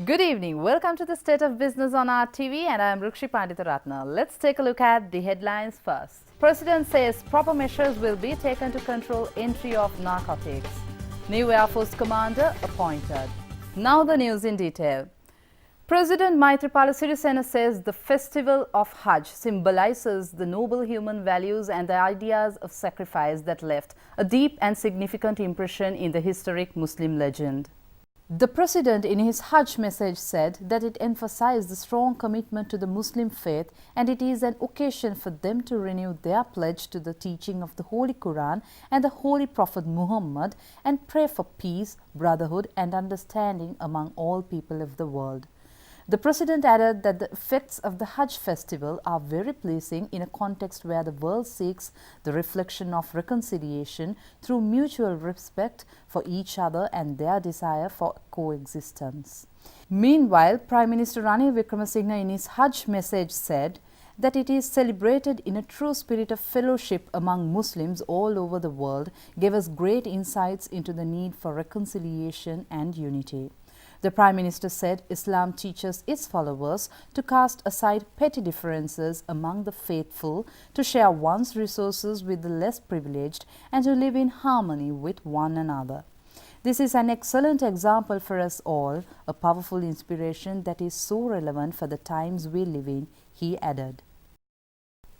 Good evening. Welcome to the State of Business on RTV, and I am Rukshi Panditaratna. Let's take a look at the headlines first. President says proper measures will be taken to control entry of narcotics. New Air Force commander appointed. Now the news in detail. President Maithripala Sirisena says the festival of Hajj symbolizes the noble human values and the ideas of sacrifice that left a deep and significant impression in the historic Muslim legend. The President in his Hajj message said that it emphasized the strong commitment to the Muslim faith and it is an occasion for them to renew their pledge to the teaching of the Holy Quran and the Holy Prophet Muhammad and pray for peace, brotherhood and understanding among all people of the world. The President added that the effects of the Hajj festival are very pleasing in a context where the world seeks the reflection of reconciliation through mutual respect for each other and their desire for coexistence. Meanwhile, Prime Minister Ranil Wickremesinghe in his Hajj message said that it is celebrated in a true spirit of fellowship among Muslims all over the world, gave us great insights into the need for reconciliation and unity. The Prime Minister said Islam teaches its followers to cast aside petty differences among the faithful, to share one's resources with the less privileged, and to live in harmony with one another. This is an excellent example for us all, a powerful inspiration that is so relevant for the times we live in, he added.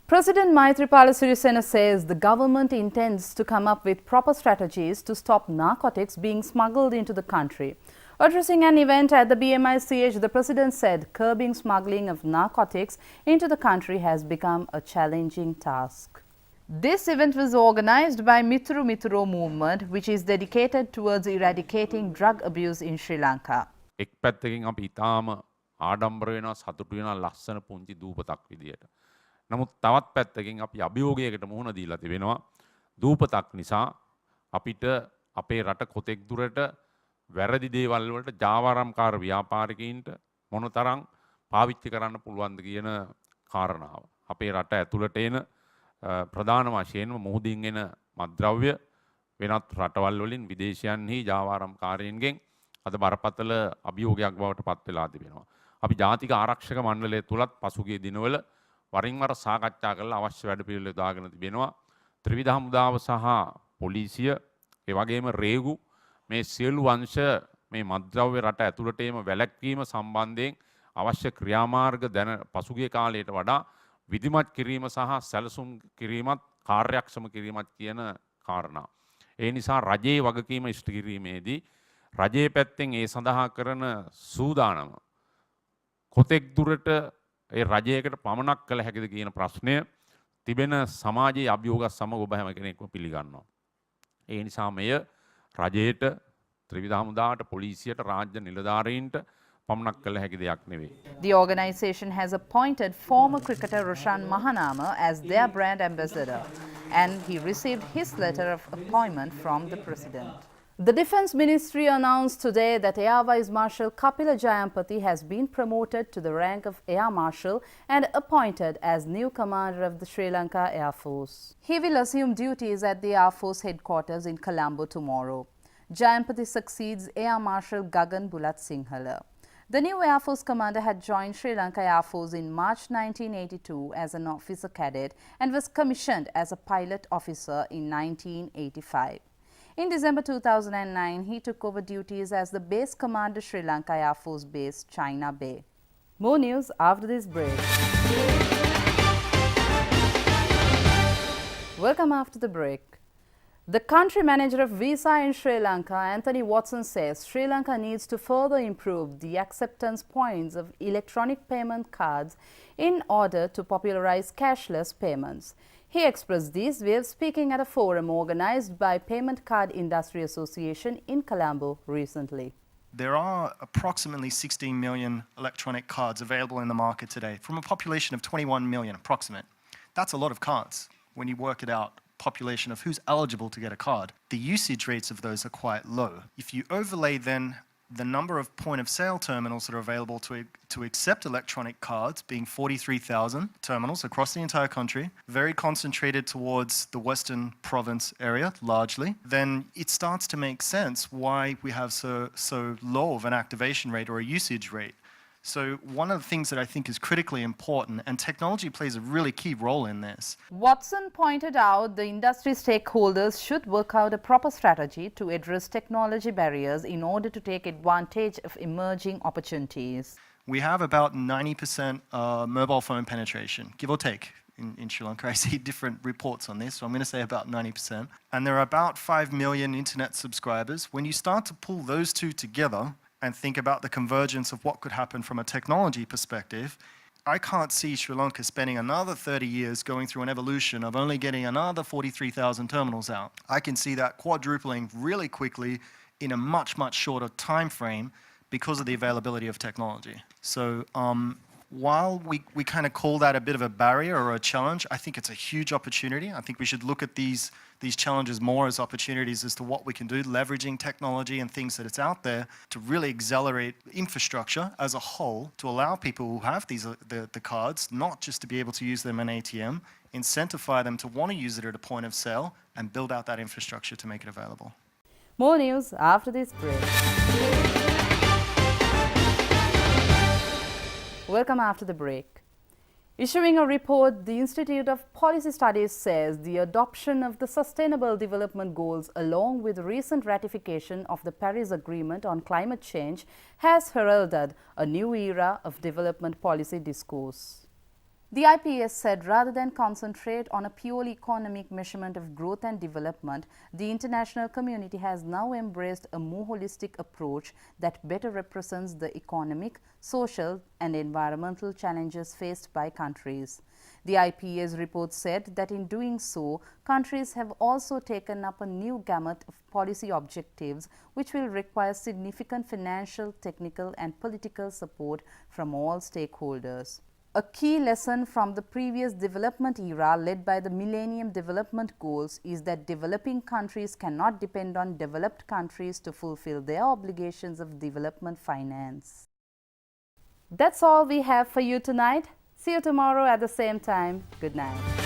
President Maithripala Sirisena says the government intends to come up with proper strategies to stop narcotics being smuggled into the country. Addressing an event at the BMICH, the President said curbing smuggling of narcotics into the country has become a challenging task. This event was organized by Mitru Mituro movement, which is dedicated towards eradicating drug abuse in Sri Lanka. එක් පැත්තකින් අපි ඉතාම ආඩම්බර වෙනවා සතුටු වෙනවා ලස්සන පුංචි දූපතක් විදියට. නමුත් තවත් පැත්තකින් අපි අභියෝගයකට මුහුණ දීලා තිබෙනවා. දූපතක් නිසා අපිට අපේ රට කොතෙක් දුරට වැරදි දේවල් වලට ජාවාරම්කාර ව්‍යාපාරිකයින්ට මොනතරම් පාවිච්චි කරන්න පුළුවන්ද කියන කාරණාව. අපේ රට ඇතුළට එන ප්‍රධාන වශයෙන්ම මුහුදින් එන මත්ද්‍රව්‍ය වෙනත් රටවල් වලින් විදේශයන්හි ජාවාරම්කාරයින්ගෙන් අද බරපතල අභියෝගයක් බවට පත් වෙලා තිබෙනවා. අපි ජාතික ආරක්ෂක මණ්ඩලය තුලත් පසුගිය දිනවල වරින් වර සාකච්ඡා කරලා අවශ්‍ය වැඩපිළිවෙළ යොදාගෙන තිබෙනවා. ත්‍රිවිධ හමුදාව සහ පොලිසිය ඒ වගේම රේගු මේ සියලු අංශ මේ මත්ද්‍රව්‍ය රට ඇතුළට එීම වැළැක්වීම සම්බන්ධයෙන් අවශ්‍ය ක්‍රියාමාර්ග දැන පසුගිය කාලයට වඩා විධිමත් කිරීම සහ සැලසුම් කිරීමත් කාර්යක්ෂම කිරීමත් කියන කාරණා. ඒ නිසා රජයේ වගකීම ඉෂ්ට කිරීමේදී රජයේ පැත්තෙන් ඒ සඳහා කරන සූදානම කොතෙක් දුරට ඒ රජයකට පමණක් කළ හැකිද කියන ප්‍රශ්නය තිබෙන සමාජයේ අභියෝග සමග ඔබ හැම කෙනෙක්ම පිළිගන්නවා. ඒ නිසා මෙය රජයට ත්‍රිවිධ හමුදාවට පොලිසියට රාජ්‍ය නිලධාරීන්ට පමණක් කළ හැකි දෙයක් නෙවෙයි. The organization has appointed former cricketer Roshan Mahanama as their brand ambassador and he received his letter of appointment from the President. The Defence Ministry announced today that Air Vice Marshal Kapila Jayampati has been promoted to the rank of Air Marshal and appointed as new commander of the Sri Lanka Air Force. He will assume duties at the Air Force headquarters in Colombo tomorrow. Jayampati succeeds Air Marshal Gagan Bulat Sinhala. The new Air Force commander had joined Sri Lanka Air Force in March 1982 as an officer cadet and was commissioned as a pilot officer in 1985. In December 2009, he took over duties as the base commander Sri Lanka Air Force Base, China Bay. More news after this break. Welcome after the break. The country manager of Visa in Sri Lanka, Anthony Watson, says Sri Lanka needs to further improve the acceptance points of electronic payment cards in order to popularize cashless payments. He expressed these views speaking at a forum organized by Payment Card Industry Association in Colombo recently. There are approximately 16 million electronic cards available in the market today from a population of 21 million approximate. That's a lot of cards when you work it out. Population of who's eligible to get a card. The usage rates of those are quite low. If you overlay then the number of point of sale terminals that are available to accept electronic cards being 43,000 terminals across the entire country, very concentrated towards the Western Province area largely, then it starts to make sense why we have so low of an activation rate or a usage rate. So one of the things that I think is critically important, and technology plays a really key role in this. Watson pointed out the industry stakeholders should work out a proper strategy to address technology barriers in order to take advantage of emerging opportunities. We have about 90% mobile phone penetration, give or take, in Sri Lanka. I see different reports on this, so I'm going to say about 90%. And there are about 5 million internet subscribers. When you start to pull those two together, and think about the convergence of what could happen from a technology perspective, I can't see Sri Lanka spending another 30 years going through an evolution of only getting another 43,000 terminals out. I can see that quadrupling really quickly in a much, much shorter time frame because of the availability of technology. So while we kind of call that a bit of a barrier or a challenge, I think it's a huge opportunity. I think we should look at these challenges more as opportunities as to what we can do, leveraging technology and things that it's out there to really accelerate infrastructure as a whole to allow people who have the cards not just to be able to use them in ATM, incentivize them to want to use it at a point of sale and build out that infrastructure to make it available. More news after this break. Welcome after the break. Issuing a report, the Institute of Policy Studies says the adoption of the Sustainable Development Goals along with recent ratification of the Paris Agreement on climate change has heralded a new era of development policy discourse. The IPS said rather than concentrate on a purely economic measurement of growth and development, the international community has now embraced a more holistic approach that better represents the economic, social and environmental challenges faced by countries. The IPS report said that in doing so, countries have also taken up a new gamut of policy objectives which will require significant financial, technical and political support from all stakeholders. A key lesson from the previous development era led by the Millennium Development Goals is that developing countries cannot depend on developed countries to fulfill their obligations of development finance. That's all we have for you tonight. See you tomorrow at the same time. Good night.